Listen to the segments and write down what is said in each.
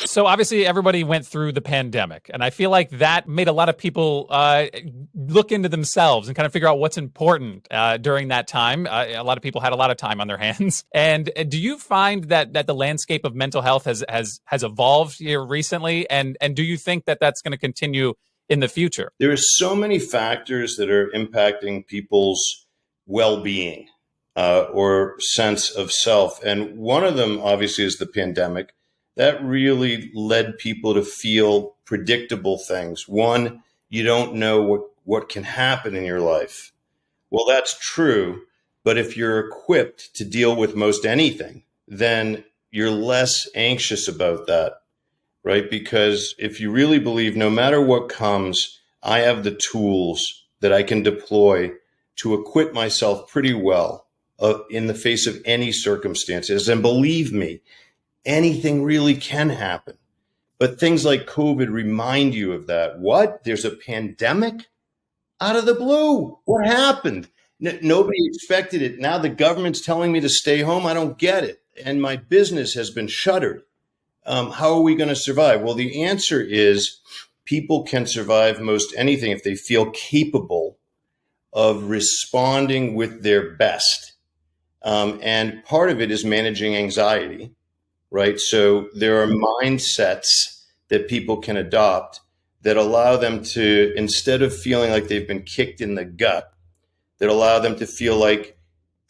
So obviously everybody went through the pandemic, and I feel like that made a lot of people look into themselves and kind of figure out what's important during that time. A lot of people had a lot of time on their hands. And do you find that the landscape of mental health has evolved here recently? And do you think that that's going to continue in the future? There are so many factors that are impacting people's well-being or sense of self. And one of them, obviously, is the pandemic. That really led people to feel predictable things. One, you don't know what can happen in your life. Well, that's true. But if you're equipped to deal with most anything, then you're less anxious about that, right? Because if you really believe no matter what comes, I have the tools that I can deploy to equip myself pretty well in the face of any circumstances. And believe me, anything really can happen. But things like COVID remind you of that. What? There's a pandemic? Out of the blue. What happened? Nobody expected it. Now the government's telling me to stay home. I don't get it. And my business has been shuttered. How are we going to survive? Well, the answer is people can survive most anything if they feel capable of responding with their best. And part of it is managing anxiety. Right. So there are mindsets that people can adopt that allow them to, instead of feeling like they've been kicked in the gut, that allow them to feel like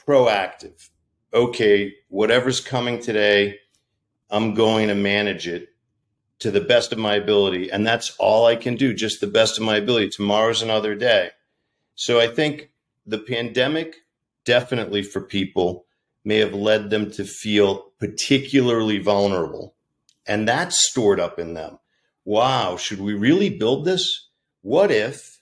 proactive. Okay, whatever's coming today, I'm going to manage it to the best of my ability. And that's all I can do, just the best of my ability. Tomorrow's another day. So I think the pandemic definitely for people may have led them to feel particularly vulnerable. And that's stored up in them. Wow, should we really build this? What if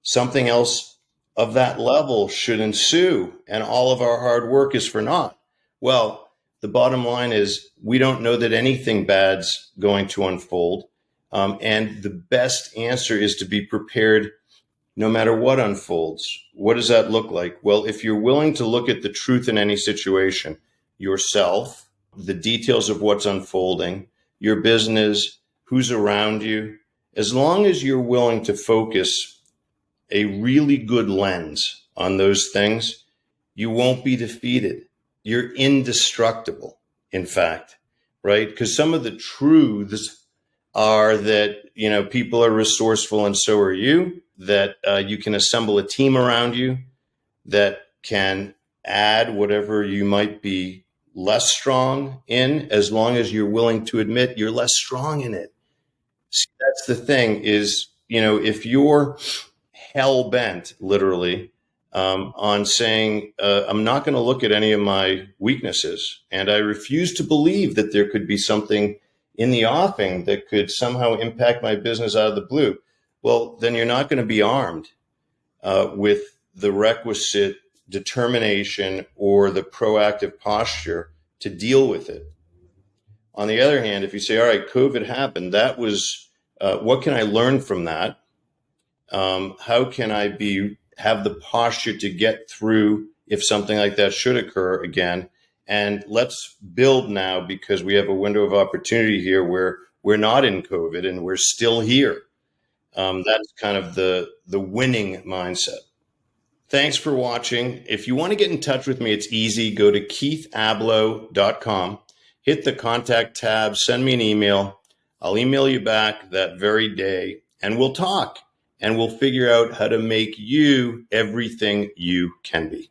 something else of that level should ensue and all of our hard work is for naught? Well, the bottom line is we don't know that anything bad's going to unfold. And the best answer is to be prepared no matter what unfolds. What does that look like? Well, if you're willing to look at the truth in any situation, yourself, the details of what's unfolding, your business, who's around you, as long as you're willing to focus a really good lens on those things, you won't be defeated. You're indestructible, in fact, right? Because some of the truths are that, people are resourceful and so are you, that you can assemble a team around you that can add whatever you might be less strong in, as long as you're willing to admit you're less strong in it. See, that's the thing is, if you're hell bent, literally, on saying, I'm not going to look at any of my weaknesses, and I refuse to believe that there could be something in the offing that could somehow impact my business out of the blue, well, then you're not going to be armed with the requisite determination or the proactive posture to deal with it. On the other hand, if you say, all right, COVID happened, that was, what can I learn from that? How can I have the posture to get through if something like that should occur again? And let's build now, because we have a window of opportunity here where we're not in COVID and we're still here. That's kind of the winning mindset. Thanks for watching. If you want to get in touch with me, it's easy. Go to keithablow.com, hit the contact tab, send me an email. I'll email you back that very day, and we'll talk, and we'll figure out how to make you everything you can be.